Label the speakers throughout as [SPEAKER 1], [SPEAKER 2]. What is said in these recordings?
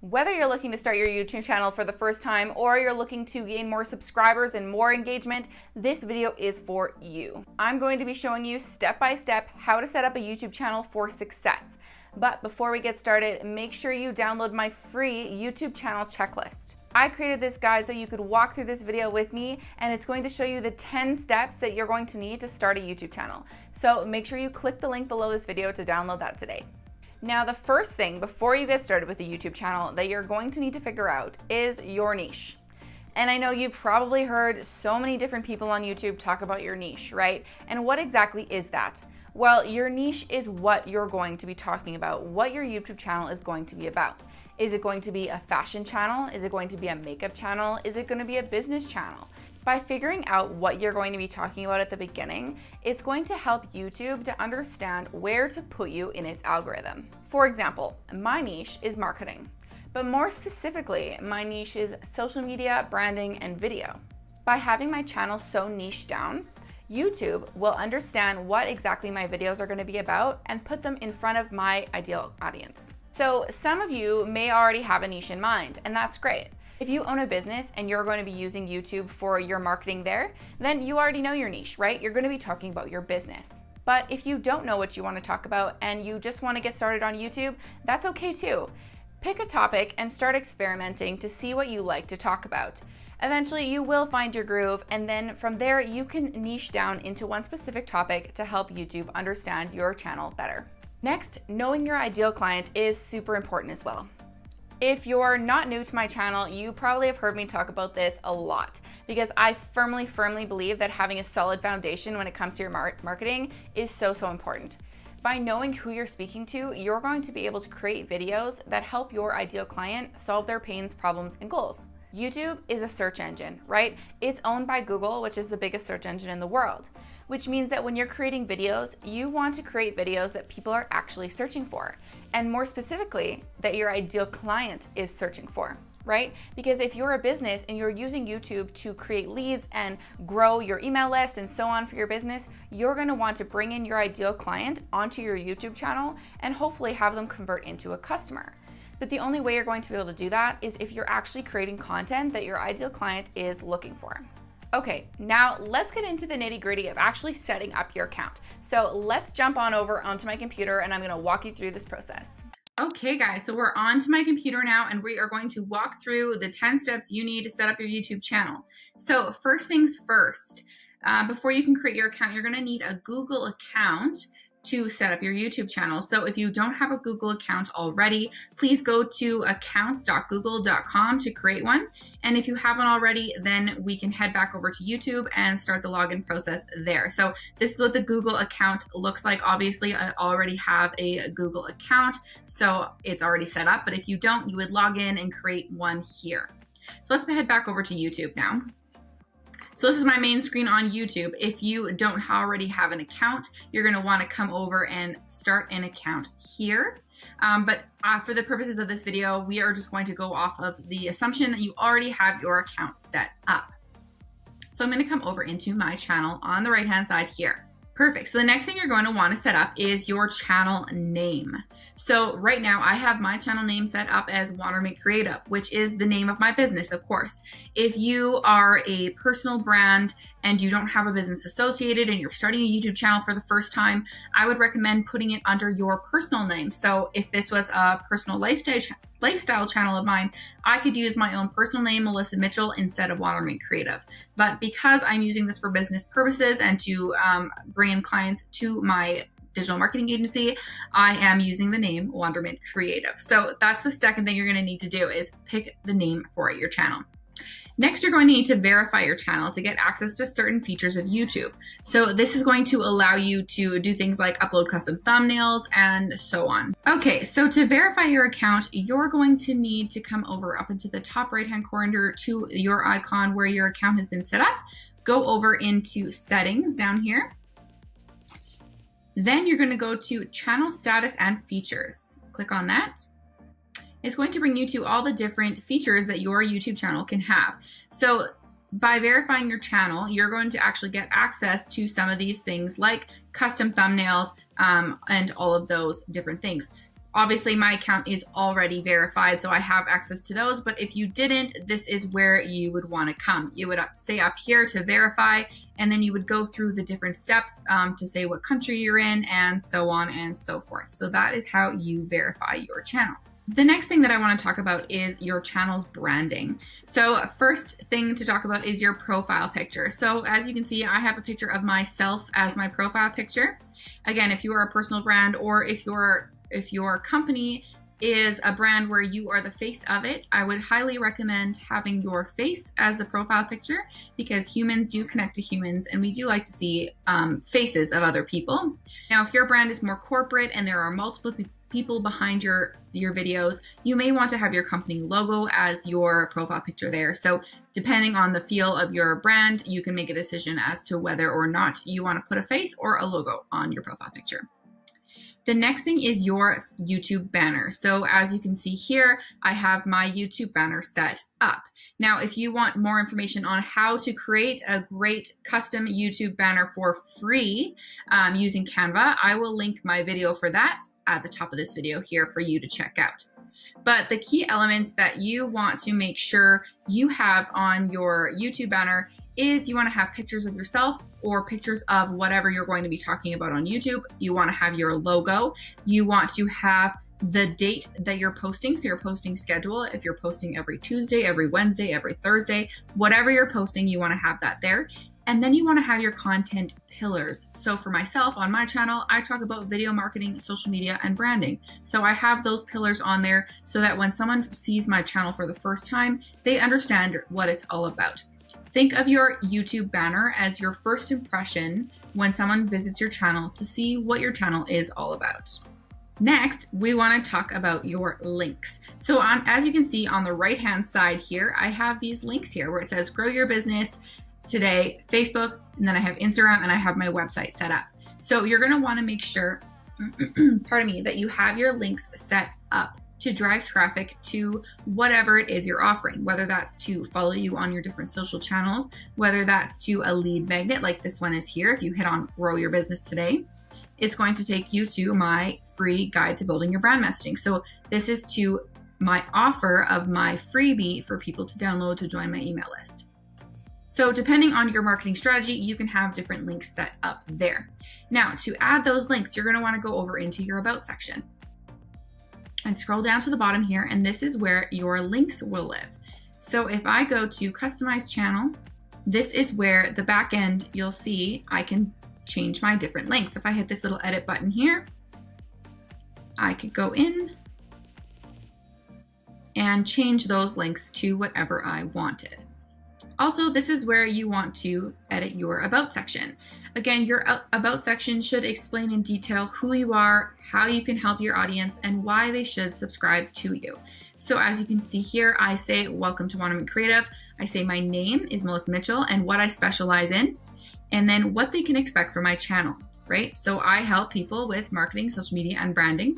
[SPEAKER 1] Whether you're looking to start your YouTube channel for the first time or you're looking to gain more subscribers and more engagement, this video is for you. I'm going to be showing you step by step how to set up a YouTube channel for success. But before we get started, make sure you download my free YouTube channel checklist. I created this guide so you could walk through this video with me, and it's going to show you the 10 steps that you're going to need to start a YouTube channel. So make sure you click the link below this video to download that today. Now, the first thing before you get started with a YouTube channel that you're going to need to figure out is your niche. And I know you've probably heard so many different people on YouTube talk about your niche, right? And what exactly is that? Well, your niche is what you're going to be talking about, what your YouTube channel is going to be about. Is it going to be a fashion channel? Is it going to be a makeup channel? Is it going to be a business channel? By figuring out what you're going to be talking about at the beginning, it's going to help YouTube to understand where to put you in its algorithm. For example, my niche is marketing, but more specifically, my niche is social media, branding, and video. By having my channel so niched down, YouTube will understand what exactly my videos are going to be about and put them in front of my ideal audience. So some of you may already have a niche in mind, and that's great. If you own a business and you're going to be using YouTube for your marketing there, then you already know your niche, right? You're going to be talking about your business. But if you don't know what you want to talk about and you just want to get started on YouTube, that's okay too. Pick a topic and start experimenting to see what you like to talk about. Eventually, you will find your groove, and then from there, you can niche down into one specific topic to help YouTube understand your channel better. Next, knowing your ideal client is super important as well. If you're not new to my channel, you probably have heard me talk about this a lot because I firmly believe that having a solid foundation when it comes to your marketing is so important. By knowing who you're speaking to, you're going to be able to create videos that help your ideal client solve their pains, problems, and goals. YouTube is a search engine, right? It's owned by Google, which is the biggest search engine in the world, which means that when you're creating videos, you want to create videos that people are actually searching for, and more specifically, that your ideal client is searching for, right? Because if you're a business and you're using YouTube to create leads and grow your email list and so on for your business, you're going to want to bring in your ideal client onto your YouTube channel and hopefully have them convert into a customer. But the only way you're going to be able to do that is if you're actually creating content that your ideal client is looking for. Okay, now let's get into the nitty-gritty of actually setting up your account. So let's jump on over onto my computer and I'm gonna walk you through this process. Okay guys, so we're onto my computer now and we are going to walk through the 10 steps you need to set up your YouTube channel. So first things first, before you can create your account, you're gonna need a Google account to set up your YouTube channel. So if you don't have a Google account already, please go to accounts.google.com to create one. And if you haven't already, then we can head back over to YouTube and start the login process there. So this is what the Google account looks like. Obviously, I already have a Google account, so it's already set up. But if you don't, you would log in and create one here. So let's head back over to YouTube now. So this is my main screen on YouTube. If you don't already have an account, you're going to want to come over and start an account here. But for the purposes of this video, we are just going to go off of the assumption that you already have your account set up. So I'm going to come over into my channel on the right-hand side here. Perfect. So the next thing you're going to want to set up is your channel name. So right now I have my channel name set up as Wandermint Creative, which is the name of my business, of course. If you are a personal brand and you don't have a business associated and you're starting a YouTube channel for the first time, I would recommend putting it under your personal name. So if this was a personal lifestyle channel of mine, I could use my own personal name, Melissa Mitchell, instead of Wandermint Creative. But because I'm using this for business purposes and to bring in clients to my digital marketing agency, I am using the name Wandermint Creative. So that's the second thing you're going to need to do is pick the name for your channel. Next, you're going to need to verify your channel to get access to certain features of YouTube. So this is going to allow you to do things like upload custom thumbnails and so on. Okay, so to verify your account, you're going to need to come over up into the top right-hand corner to your icon where your account has been set up. Go over into settings down here. Then you're going to go to channel status and features. Click on that. It's going to bring you to all the different features that your YouTube channel can have. So by verifying your channel, you're going to actually get access to some of these things like custom thumbnails and all of those different things. Obviously, my account is already verified, so I have access to those. But if you didn't, this is where you would want to come. You would say up here to verify, and then you would go through the different steps to say what country you're in, and so on and so forth. So that is how you verify your channel. The next thing that I want to talk about is your channel's branding. So first thing to talk about is your profile picture. So as you can see, I have a picture of myself as my profile picture. Again, if you are a personal brand, or if your company is a brand where you are the face of it, I would highly recommend having your face as the profile picture, because humans do connect to humans and we do like to see faces of other people. Now, if your brand is more corporate and there are multiple people behind your videos, you may want to have your company logo as your profile picture there. So depending on the feel of your brand, you can make a decision as to whether or not you want to put a face or a logo on your profile picture. The next thing is your YouTube banner. So as you can see here, I have my YouTube banner set up. Now, if you want more information on how to create a great custom YouTube banner for free using Canva, I will link my video for that at the top of this video here for you to check out. But the key elements that you want to make sure you have on your YouTube banner is you want to have pictures of yourself or pictures of whatever you're going to be talking about on YouTube. You want to have your logo. You want to have the date that you're posting, so your posting schedule. If you're posting every Tuesday, every Wednesday, every Thursday, whatever you're posting, you want to have that there. And then you want to have your content pillars. So for myself on my channel, I talk about video marketing, social media, and branding. So I have those pillars on there so that when someone sees my channel for the first time, they understand what it's all about. Think of your YouTube banner as your first impression when someone visits your channel to see what your channel is all about. Next, we want to talk about your links. So as you can see on the right-hand side here, I have these links here where it says grow your business today, Facebook, and then I have Instagram, and I have my website set up. So you're going to want to make sure, pardon me, that you have your links set up to drive traffic to whatever it is you're offering, whether that's to follow you on your different social channels, whether that's to a lead magnet like this one is here. If you hit on grow your business today, it's going to take you to my free guide to building your brand messaging. So this is to my offer of my freebie for people to download to join my email list. So depending on your marketing strategy, you can have different links set up there. Now, to add those links, you're going to want to go over into your about section and scroll down to the bottom here, and this is where your links will live. So if I go to customize channel, this is where the back end, you'll see I can change my different links. If I hit this little edit button here, I could go in and change those links to whatever I wanted. Also, this is where you want to edit your about section. Again, your about section should explain in detail who you are, how you can help your audience, and why they should subscribe to you. So as you can see here, I say, welcome to Wanderman Creative. I say my name is Melissa Mitchell and what I specialize in, and then what they can expect from my channel, right? So I help people with marketing, social media, and branding.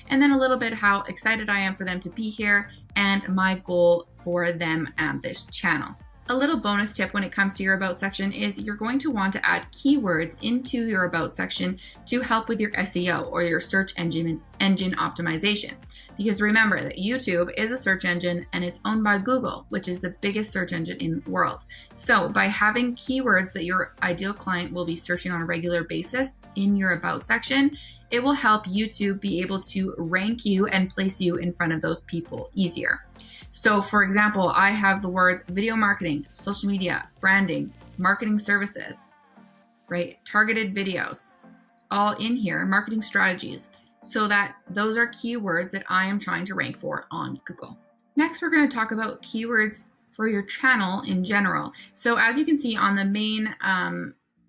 [SPEAKER 1] And then a little bit how excited I am for them to be here and my goal for them and this channel. A little bonus tip when it comes to your about section is you're going to want to add keywords into your about section to help with your SEO or your search engine optimization. Because remember that YouTube is a search engine and it's owned by Google, which is the biggest search engine in the world. So by having keywords that your ideal client will be searching on a regular basis in your about section, it will help YouTube be able to rank you and place you in front of those people easier. So for example, I have the words video marketing, social media, branding, marketing services, right? Targeted videos, all in here, marketing strategies, so that those are keywords that I am trying to rank for on Google. Next, we're going to talk about keywords for your channel in general. So as you can see on the main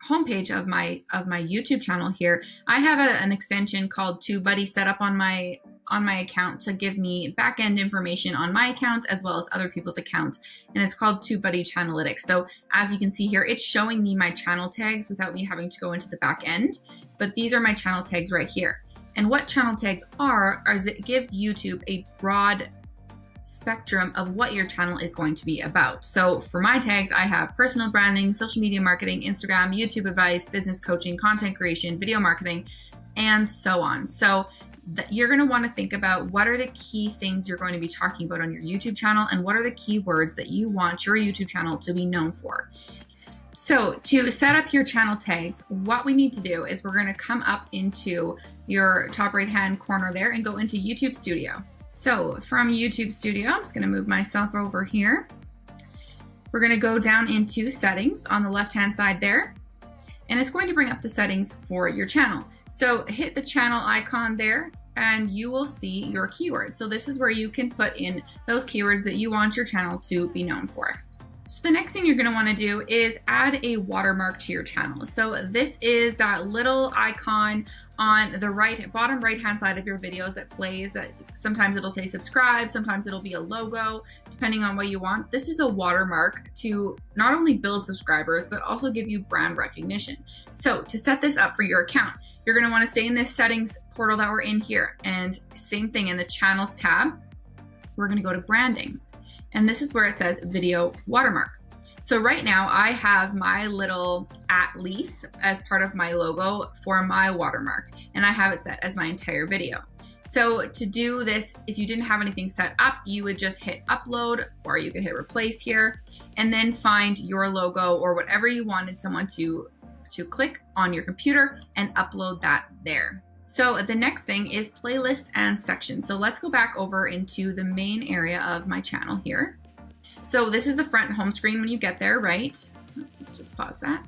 [SPEAKER 1] homepage of my YouTube channel here, I have an extension called TubeBuddy set up on my account to give me backend information on my account as well as other people's accounts, and it's called TubeBuddy Channelytics. So as you can see here, it's showing me my channel tags without me having to go into the back end, but these are my channel tags right here. And what channel tags are is it gives YouTube a broad spectrum of what your channel is going to be about. So for my tags, I have personal branding, social media marketing, Instagram, YouTube advice, business coaching, content creation, video marketing, and so on. So you're going to want to think about what are the key things you're going to be talking about on your YouTube channel and what are the keywords that you want your YouTube channel to be known for. So to set up your channel tags, what we need to do is we're going to come up into your top right hand corner there and go into YouTube Studio. So from YouTube Studio, I'm just going to move myself over here. We're going to go down into settings on the left hand side there. And it's going to bring up the settings for your channel. So hit the channel icon there and you will see your keywords. So this is where you can put in those keywords that you want your channel to be known for. So the next thing you're going to want to do is add a watermark to your channel. So this is that little icon on the bottom right hand side of your videos that plays, that sometimes it'll say subscribe, sometimes it'll be a logo, depending on what you want. This is a watermark to not only build subscribers, but also give you brand recognition. So to set this up for your account, you're going to want to stay in this settings portal that we're in here, and same thing in the channels tab, we're going to go to branding. And this is where it says video watermark. So right now I have my little @leaf as part of my logo for my watermark, and I have it set as my entire video. So to do this, if you didn't have anything set up, you would just hit upload, or you could hit replace here, and then find your logo or whatever you wanted someone to click on your computer and upload that there. So the next thing is playlists and sections. So let's go back over into the main area of my channel here. So this is the front home screen when you get there, right? Let's just pause that.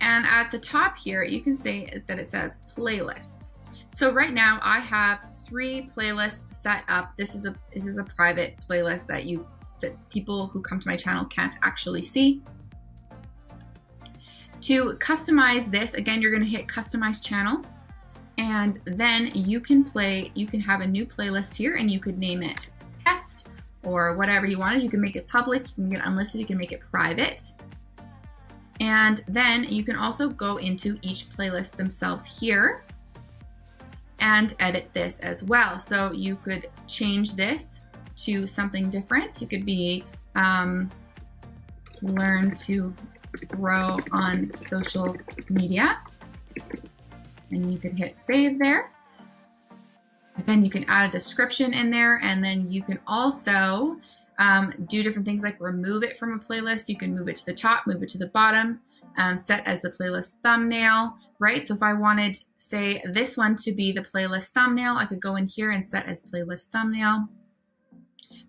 [SPEAKER 1] And at the top here, you can see that it says playlists. So right now I have 3 playlists set up. This is a private playlist that people who come to my channel can't actually see. To customize this, again, you're going to hit customize channel. And then you can have a new playlist here, and you could name it test or whatever you wanted. You can make it public, you can get unlisted, you can make it private. And then you can also go into each playlist themselves here and edit this as well. So you could change this to something different. You could be learn to grow on social media. And you can hit save there. Again, you can add a description in there, and then you can also do different things like remove it from a playlist. You can move it to the top, move it to the bottom, set as the playlist thumbnail, right? So if I wanted, say, this one to be the playlist thumbnail, I could go in here and set as playlist thumbnail.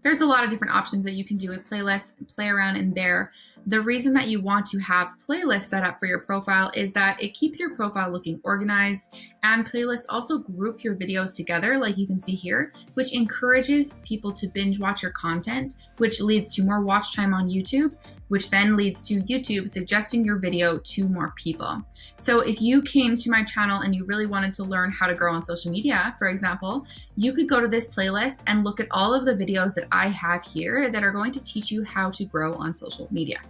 [SPEAKER 1] There's a lot of different options that you can do with playlists and play around in there. The reason that you want to have playlists set up for your profile is that it keeps your profile looking organized, and playlists also group your videos together, like you can see here, which encourages people to binge watch your content, which leads to more watch time on YouTube, which then leads to YouTube suggesting your video to more people. So if you came to my channel and you really wanted to learn how to grow on social media, for example, you could go to this playlist and look at all of the videos that I have here that are going to teach you how to grow on social media.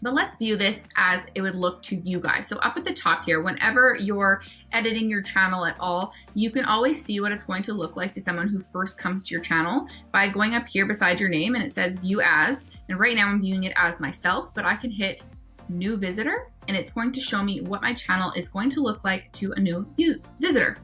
[SPEAKER 1] But let's view this as it would look to you guys. So up at the top here, whenever you're editing your channel at all, you can always see what it's going to look like to someone who first comes to your channel by going up here beside your name, and it says view as, and right now I'm viewing it as myself, but I can hit new visitor and it's going to show me what my channel is going to look like to a new visitor.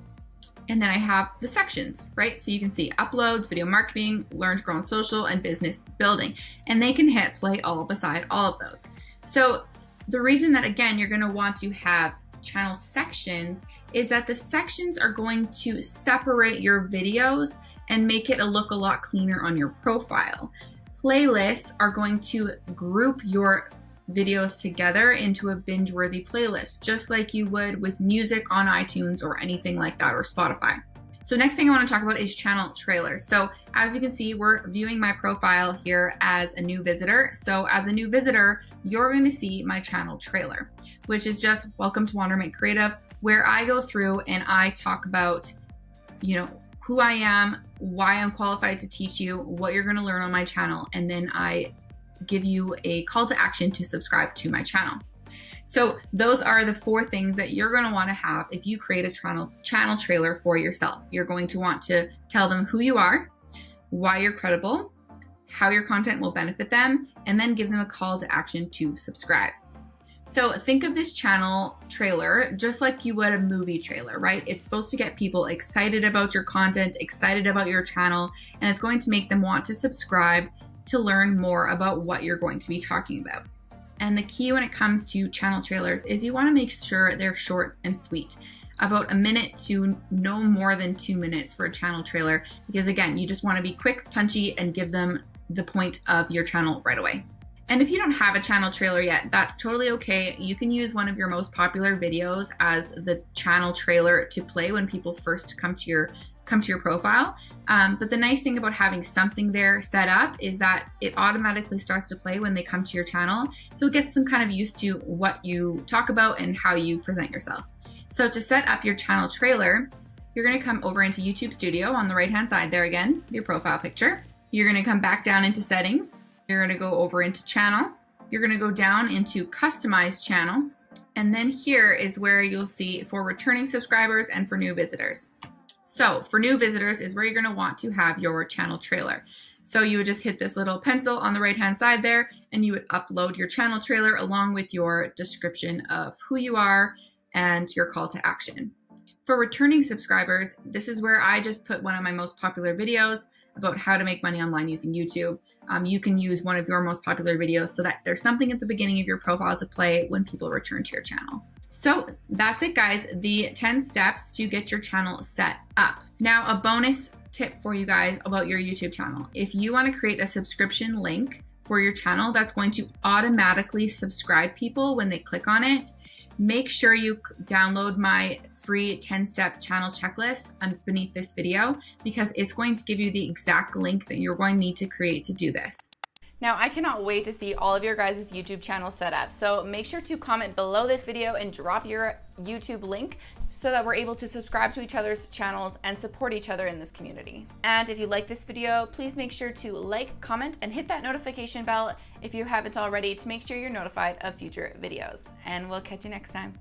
[SPEAKER 1] And then I have the sections, right? So you can see uploads, video marketing, learn to grow on social, and business building. And they can hit play all beside all of those. So the reason that, again, you're gonna want to have channel sections is that the sections are going to separate your videos and make it look a lot cleaner on your profile. Playlists are going to group your videos together into a binge-worthy playlist, just like you would with music on iTunes or anything like that, or Spotify. So next thing I want to talk about is channel trailers. So as you can see, we're viewing my profile here as a new visitor. So as a new visitor, you're going to see my channel trailer, which is just welcome to Wonderment Creative, where I go through and I talk about, who I am, why I'm qualified to teach you, what you're going to learn on my channel, and then I give you a call to action to subscribe to my channel. So those are the 4 things that you're going to want to have if you create a channel trailer for yourself. You're going to want to tell them who you are, why you're credible, how your content will benefit them, and then give them a call to action to subscribe. So think of this channel trailer just like you would a movie trailer, right? It's supposed to get people excited about your content, excited about your channel, and it's going to make them want to subscribe to learn more about what you're going to be talking about. And the key when it comes to channel trailers is you want to make sure they're short and sweet. About a minute to no more than 2 minutes for a channel trailer, because again, you just want to be quick, punchy, and give them the point of your channel right away. And if you don't have a channel trailer yet, that's totally okay. You can use one of your most popular videos as the channel trailer to play when people first come to your profile. But the nice thing about having something there set up is that it automatically starts to play when they come to your channel. So it gets them kind of used to what you talk about and how you present yourself. So to set up your channel trailer, you're gonna come over into YouTube Studio on the right-hand side there again, your profile picture. You're gonna come back down into settings. You're gonna go over into channel. You're gonna go down into customize channel. And then here is where you'll see for returning subscribers and for new visitors. So for new visitors is where you're gonna want to have your channel trailer. So you would just hit this little pencil on the right-hand side there, and you would upload your channel trailer along with your description of who you are and your call to action. For returning subscribers, this is where I just put one of my most popular videos about how to make money online using YouTube. You can use one of your most popular videos so that there's something at the beginning of your profile to play when people return to your channel. So that's it, guys, the 10 steps to get your channel set up. Now, a bonus tip for you guys about your YouTube channel. If you want to create a subscription link for your channel that's going to automatically subscribe people when they click on it, make sure you download my free 10-step channel checklist beneath this video, because it's going to give you the exact link that you're going to need to create to do this. Now, I cannot wait to see all of your guys' YouTube channel set up. So make sure to comment below this video and drop your YouTube link so that we're able to subscribe to each other's channels and support each other in this community. And if you like this video, please make sure to like, comment, and hit that notification bell if you haven't already to make sure you're notified of future videos. And we'll catch you next time.